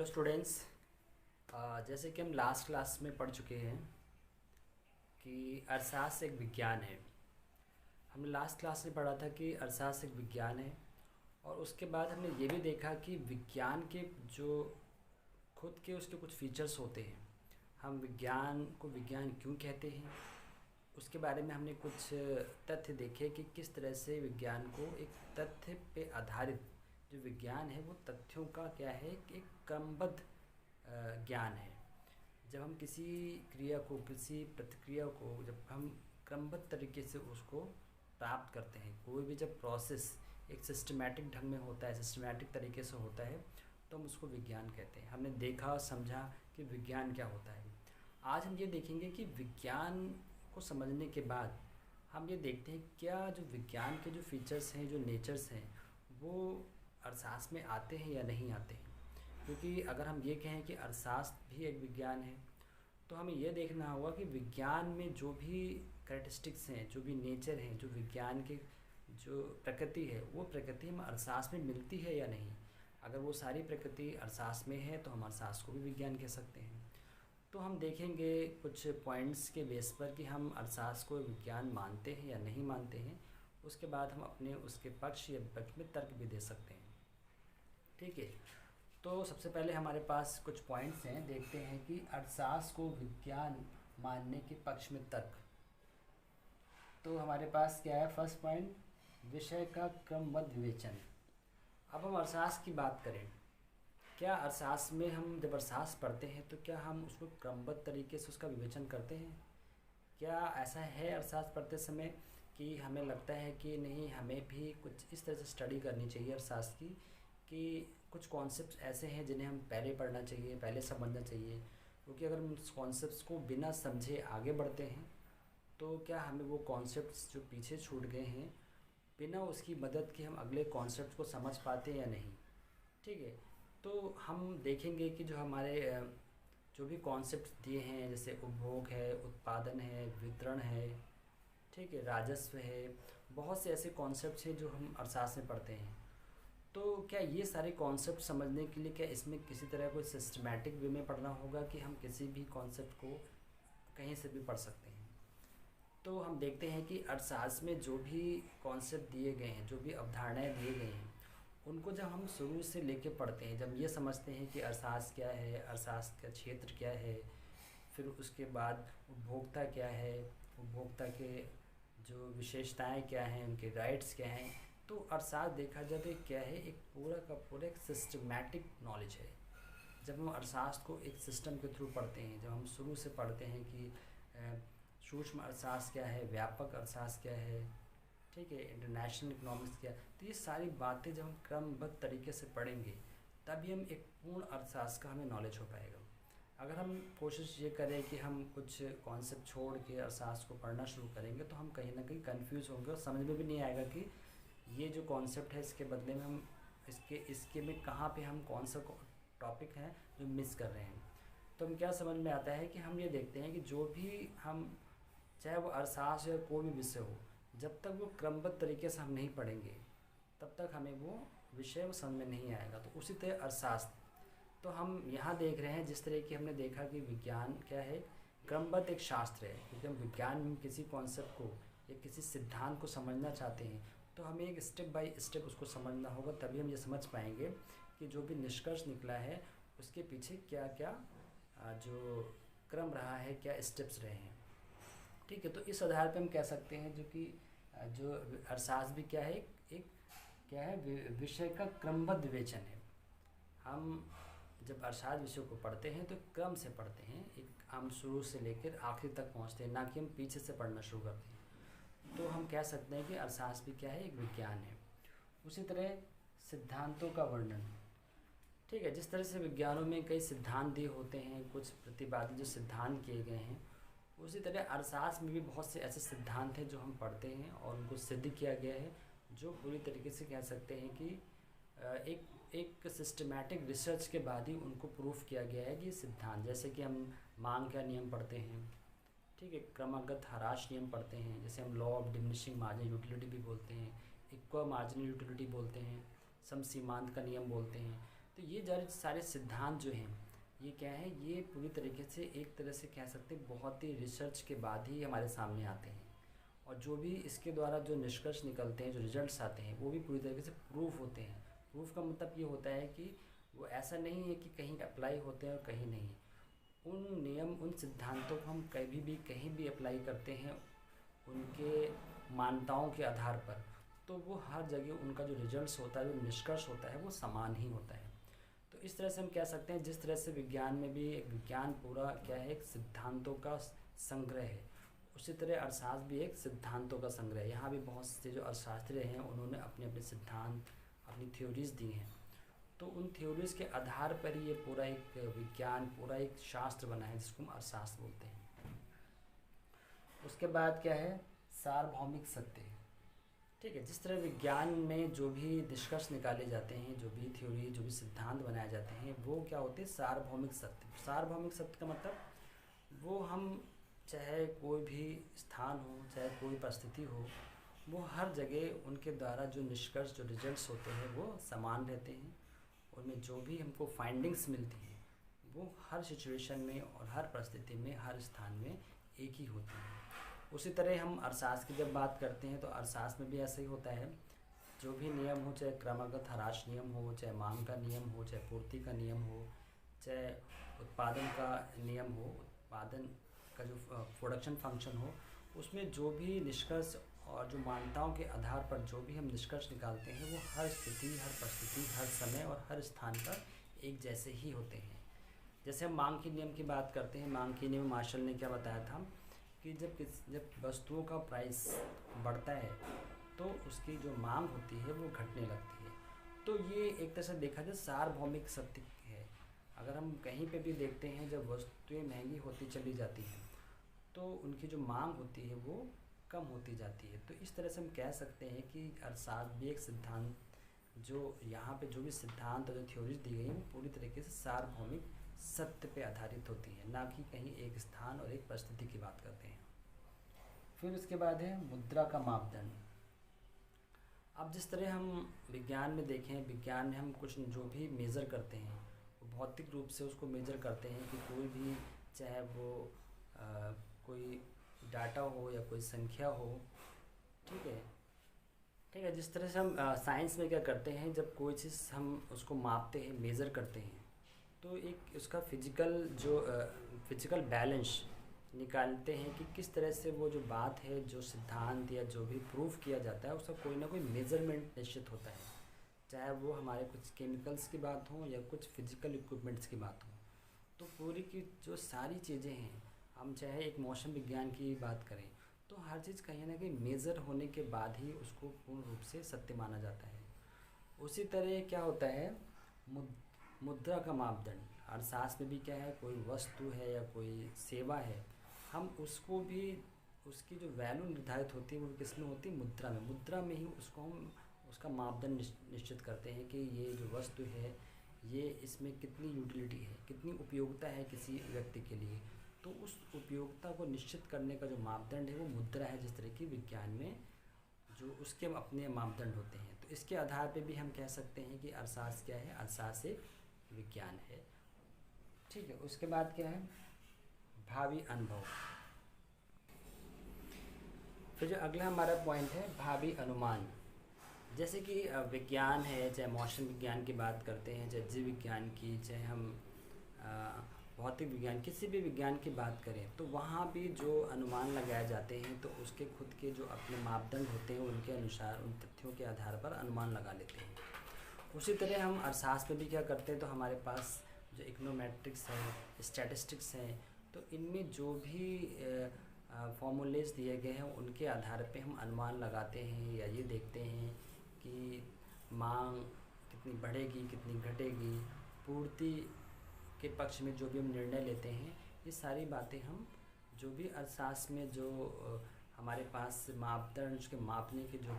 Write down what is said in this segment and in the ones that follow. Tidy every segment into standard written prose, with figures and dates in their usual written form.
Hello students. जैसे कि हम लास्ट क्लास में पढ़ चुके हैं कि अरसास एक विज्ञान है। हमने लास्ट क्लास में पढ़ा था कि अरसास एक विज्ञान है और उसके बाद हमने ये भी देखा कि विज्ञान के जो खुद के उसके कुछ फीचर्स होते हैं। हम विज्ञान को विज्ञान क्यों कहते हैं, उसके बारे में हमने कुछ तथ्य देखे कि किस तरह से विज्ञान को एक तथ्य पे आधारित जो विज्ञान है वो तथ्यों का क्या है, एक क्रमबद्ध ज्ञान है। जब हम किसी क्रिया को, किसी प्रतिक्रिया को जब हम क्रमबद्ध तरीके से उसको प्राप्त करते हैं, कोई भी जब प्रोसेस एक सिस्टमैटिक ढंग में होता है, सिस्टमैटिक तरीके से होता है, तो हम उसको विज्ञान कहते हैं। हमने देखा और समझा कि विज्ञान क्या होता है। आज हम ये देखेंगे कि विज्ञान को समझने के बाद हम ये देखते हैं क्या जो विज्ञान के जो फीचर्स हैं, जो नेचर्स हैं, वो अरसास में आते हैं या नहीं आते हैं। क्योंकि अगर हम ये कहें कि अरसास भी एक विज्ञान है, तो हमें यह देखना होगा कि विज्ञान में जो भी कैरेक्टरिस्टिक्स हैं, जो भी नेचर हैं, जो विज्ञान के जो प्रकृति है, वो प्रकृति हम अरसास में मिलती है या नहीं। अगर वो सारी प्रकृति अरसास में है तो हम अरसास को भी विज्ञान कह सकते हैं। तो हम देखेंगे कुछ पॉइंट्स के बेस पर कि हम अरसास को विज्ञान मानते हैं या नहीं मानते हैं। उसके बाद हम अपने उसके पक्ष या विपक्ष में तर्क भी दे सकते हैं। ठीक है, तो सबसे पहले हमारे पास कुछ पॉइंट्स हैं, देखते हैं कि अरसास को विज्ञान मानने के पक्ष में तर्क। तो हमारे पास क्या है, फर्स्ट पॉइंट, विषय का क्रमबद्ध विवेचन। अब हम अरसास की बात करें, क्या अरसास में हम जब अरसास पढ़ते हैं तो क्या हम उसको क्रमबद्ध तरीके से उसका विवेचन करते हैं? क्या ऐसा है अरसास पढ़ते समय कि हमें लगता है कि नहीं, हमें भी कुछ इस तरह से स्टडी करनी चाहिए अरसास की कि कुछ कॉन्सेप्ट्स ऐसे हैं जिन्हें हम पहले पढ़ना चाहिए, पहले समझना चाहिए। क्योंकि अगर हम उस कॉन्सेप्ट्स को बिना समझे आगे बढ़ते हैं तो क्या हमें वो कॉन्सेप्ट्स जो पीछे छूट गए हैं, बिना उसकी मदद के हम अगले कॉन्सेप्ट को समझ पाते हैं या नहीं। ठीक है, तो हम देखेंगे कि जो हमारे जो भी कॉन्सेप्ट्स दिए हैं, जैसे उपभोग है, उत्पादन है, वितरण है, ठीक है, राजस्व है, बहुत से ऐसे कॉन्सेप्ट्स हैं जो हम अरसास में पढ़ते हैं। तो क्या ये सारे कॉन्सेप्ट समझने के लिए क्या इसमें किसी तरह कोई सिस्टमैटिक वे में पढ़ना होगा कि हम किसी भी कॉन्सेप्ट को कहीं से भी पढ़ सकते हैं? तो हम देखते हैं कि अरसास में जो भी कॉन्सेप्ट दिए गए हैं, जो भी अवधारणाएं दिए गए हैं, उनको जब हम शुरू से लेके पढ़ते हैं, जब ये समझते हैं कि अरसास क्या है, अरसास का क्षेत्र क्या है, फिर उसके बाद उपभोक्ता क्या है, उपभोक्ता के जो विशेषताएं क्या हैं, उनके राइट्स क्या हैं, तो अरसास देखा जाए तो क्या है, एक पूरा का पूरा एक सिस्टमैटिक नॉलेज है। जब हम अरसास को एक सिस्टम के थ्रू पढ़ते हैं, जब हम शुरू से पढ़ते हैं कि सूक्ष्म अरसास क्या है, व्यापक अरसास क्या है, ठीक है, इंटरनेशनल इकोनॉमिक्स क्या है, तो ये सारी बातें जब हम क्रमबद्ध तरीके से पढ़ेंगे तभी हम एक पूर्ण अरसास का हमें नॉलेज हो पाएगा। अगर हम कोशिश ये करें कि हम कुछ कॉन्सेप्ट छोड़ के अरसास को पढ़ना शुरू करेंगे तो हम कहीं ना कहीं कंफ्यूज होंगे और समझ में भी नहीं आएगा कि ये जो कॉन्सेप्ट है इसके बदले में हम इसके में कहाँ पे हम कौन सा टॉपिक है जो मिस कर रहे हैं। तो हम क्या समझ में आता है कि हम ये देखते हैं कि जो भी हम, चाहे वो अरसास या कोई भी विषय हो, जब तक वो क्रमबद्ध तरीके से हम नहीं पढ़ेंगे तब तक हमें वो विषय वो समझ में नहीं आएगा। तो उसी तरह अरसास, तो हम यहाँ देख रहे हैं जिस तरह की हमने देखा कि विज्ञान क्या है, क्रमबद्ध एक शास्त्र है। क्योंकि हम विज्ञान में किसी कॉन्सेप्ट को या किसी सिद्धांत को समझना चाहते हैं तो हमें एक स्टेप बाय स्टेप उसको समझना होगा, तभी हम ये समझ पाएंगे कि जो भी निष्कर्ष निकला है उसके पीछे क्या क्या जो क्रम रहा है, क्या स्टेप्स रहे हैं। ठीक है, तो इस आधार पे हम कह सकते हैं जो कि जो अरसास भी क्या है, एक क्या है, विषय का क्रमबद्ध विवेचन है। हम जब अरसास विषय को पढ़ते हैं तो क्रम से पढ़ते हैं, एक हम शुरू से लेकर आखिर तक पहुंचते हैं, ना कि हम पीछे से पढ़ना शुरू करते हैं। तो हम कह सकते हैं कि अरसास भी क्या है, एक विज्ञान है। उसी तरह सिद्धांतों का वर्णन, ठीक है, जिस तरह से विज्ञानों में कई सिद्धांत दिए होते हैं, कुछ प्रतिपादित जो सिद्धांत किए गए हैं, उसी तरह अरसास में भी बहुत से ऐसे सिद्धांत हैं जो हम पढ़ते हैं और उनको सिद्ध किया गया है, जो पूरी तरीके से कह सकते हैं कि एक सिस्टमैटिक रिसर्च के बाद ही उनको प्रूफ किया गया है कि ये सिद्धांत, जैसे कि हम मांग का नियम पढ़ते हैं, ठीक है, क्रमागत ह्रास नियम पढ़ते हैं, जैसे हम law of diminishing marginal utility भी बोलते हैं, इक्वा मार्जिनल यूटिलिटी बोलते हैं, समसीमांत का नियम बोलते हैं। तो ये सारे सिद्धांत जो हैं ये क्या है, ये पूरी तरीके से एक तरह से कह सकते हैं बहुत ही रिसर्च के बाद ही हमारे सामने आते हैं। और जो भी इसके द्वारा जो निष्कर्ष निकलते हैं, जो रिजल्ट्स आते हैं, वो भी पूरी तरीके से प्रूफ होते हैं। प्रूफ का मतलब ये होता है कि वो ऐसा नहीं है कि कहीं अप्लाई होते हैं और कहीं नहीं। उन नियम, उन सिद्धांतों को हम कभी भी कहीं भी अप्लाई करते हैं उनके मान्यताओं के आधार पर, तो वो हर जगह उनका जो रिजल्ट्स होता है, जो निष्कर्ष होता है, वो समान ही होता है। तो इस तरह से हम कह सकते हैं जिस तरह से विज्ञान में भी एक विज्ञान पूरा क्या है, एक सिद्धांतों का संग्रह है, उसी तरह अर्थशास्त्र भी एक सिद्धांतों का संग्रह है। यहाँ भी बहुत से जो अर्थशास्त्री हैं उन्होंने अपने अपने सिद्धांत, अपनी थ्योरीज़ दी हैं। तो उन थ्योरीज़ के आधार पर ही ये पूरा एक विज्ञान, पूरा एक शास्त्र बना है जिसको हम अर्थशास्त्र बोलते हैं। उसके बाद क्या है, सार्वभौमिक सत्य। ठीक है, जिस तरह विज्ञान में जो भी निष्कर्ष निकाले जाते हैं, जो भी थ्योरी, जो भी सिद्धांत बनाए जाते हैं, वो क्या होते हैं, सार्वभौमिक सत्य। सार्वभौमिक सत्य का मतलब वो हम चाहे कोई भी स्थान हो, चाहे कोई परिस्थिति हो, वो हर जगह उनके द्वारा जो निष्कर्ष, जो रिजल्ट्स होते हैं वो समान रहते हैं। उनमें जो भी हमको फाइंडिंग्स मिलती हैं वो हर सिचुएशन में और हर परिस्थिति में, हर स्थान में एक ही होती हैं। उसी तरह हम अर्थशास्त्र की जब बात करते हैं तो अर्थशास्त्र में भी ऐसा ही होता है। जो भी नियम हो, चाहे क्रमागत ह्रास नियम हो, चाहे मांग का नियम हो, चाहे पूर्ति का नियम हो, चाहे उत्पादन का नियम हो, उत्पादन का जो प्रोडक्शन फंक्शन हो, उसमें जो भी निष्कर्ष और जो मान्यताओं के आधार पर जो भी हम निष्कर्ष निकालते हैं वो हर स्थिति, हर परिस्थिति, हर समय और हर स्थान पर एक जैसे ही होते हैं। जैसे हम मांग के नियम की बात करते हैं, मांग के नियम मार्शल ने क्या बताया था कि जब वस्तुओं का प्राइस बढ़ता है तो उसकी जो मांग होती है वो घटने लगती है। तो ये एक तरह से देखा जाए सार्वभौमिक सत्य है। अगर हम कहीं पे भी देखते हैं जब वस्तुएं महंगी होती चली जाती हैं तो उनकी जो मांग होती है वो कम होती जाती है। तो इस तरह से हम कह सकते हैं कि अर्थशास्त्र भी एक सिद्धांत, जो यहाँ पे जो भी सिद्धांत और जो थ्योरीज दी गई हैं वो पूरी तरीके से सार्वभौमिक सत्य पे आधारित होती है, ना कि कहीं एक स्थान और एक परिस्थिति की बात करते हैं। फिर उसके बाद है मुद्रा का मापदंड। अब जिस तरह हम विज्ञान में देखें, विज्ञान में हम कुछ जो भी मेज़र करते हैं वो भौतिक रूप से उसको मेज़र करते हैं कि कोई भी, चाहे वो कोई डाटा हो या कोई संख्या हो। ठीक है, ठीक है। जिस तरह से हम साइंस में क्या करते हैं, जब कोई चीज़ हम उसको मापते हैं, मेज़र करते हैं, तो एक उसका फिजिकल बैलेंस निकालते हैं कि किस तरह से वो जो बात है, जो सिद्धांत या जो भी प्रूफ किया जाता है, उसका कोई ना कोई मेज़रमेंट निश्चित होता है, चाहे वो हमारे कुछ केमिकल्स की बात हो या कुछ फिजिकल इक्विपमेंट्स की बात हो। तो पूरी की जो सारी चीज़ें हैं, हम चाहे एक मौसम विज्ञान की बात करें तो हर चीज़ कहीं ना कहीं मेज़र होने के बाद ही उसको पूर्ण रूप से सत्य माना जाता है। उसी तरह क्या होता है, मुद्रा का मापदंड। अर्थशास्त्र में भी क्या है, कोई वस्तु है या कोई सेवा है, हम उसको भी, उसकी जो वैल्यू निर्धारित होती है वो किस में होती है, मुद्रा में। मुद्रा में ही उसको हम उसका मापदंड निश्चित करते हैं कि ये जो वस्तु है ये, इसमें कितनी यूटिलिटी है, कितनी उपयोगिता है किसी व्यक्ति के लिए। तो उस उपयोगिता को निश्चित करने का जो मापदंड है वो मुद्रा है। जिस तरह की विज्ञान में जो उसके अपने मापदंड होते हैं, तो इसके आधार पे भी हम कह सकते हैं कि अर्थशास्त्र क्या है, अर्थशास्त्र एक विज्ञान है। ठीक है, उसके बाद क्या है, भावी अनुभव। फिर जो अगला हमारा पॉइंट है, भावी अनुमान। जैसे कि विज्ञान है, चाहे मौसम विज्ञान की बात करते हैं, चाहे जीव विज्ञान की, चाहे हम भौतिक विज्ञान, किसी भी विज्ञान की बात करें, तो वहाँ भी जो अनुमान लगाए जाते हैं तो उसके खुद के जो अपने मापदंड होते हैं उनके अनुसार, उन तथ्यों के आधार पर अनुमान लगा लेते हैं। उसी तरह हम अर्थशास्त्र में भी क्या करते हैं, तो हमारे पास जो इकोनोमेट्रिक्स है, स्टैटिस्टिक्स हैं, तो इनमें जो भी फॉर्मूलेज दिए गए हैं उनके आधार पे हम अनुमान लगाते हैं या ये देखते हैं कि मांग कितनी बढ़ेगी, कितनी घटेगी, पूर्ति के पक्ष में जो भी हम निर्णय लेते हैं, ये सारी बातें हम जो भी अर्थशास्त्र में जो हमारे पास मापदंड, उसके मापने के जो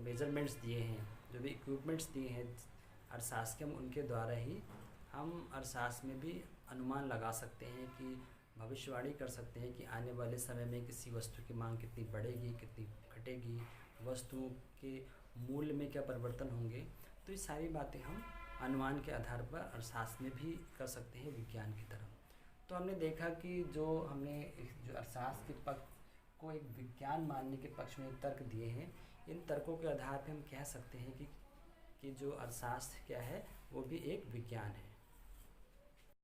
मेजरमेंट्स दिए हैं, जो भी इक्विपमेंट्स दिए हैं अर्थशास्त्र के, हम उनके द्वारा ही हम अर्थशास्त्र में भी अनुमान लगा सकते हैं कि भविष्यवाणी कर सकते हैं कि आने वाले समय में किसी वस्तु की मांग कितनी बढ़ेगी, कितनी घटेगी, वस्तुओं के मूल्य में क्या परिवर्तन होंगे। तो ये सारी बातें हम अनुमान के आधार पर अर्थशास्त्र में भी कर सकते हैं विज्ञान की तरह। तो हमने देखा कि जो हमने जो अर्थशास्त्र के पक्ष को एक विज्ञान मानने के पक्ष में तर्क दिए हैं, इन तर्कों के आधार पर हम कह सकते हैं कि जो अर्थशास्त्र क्या है वो भी एक विज्ञान है।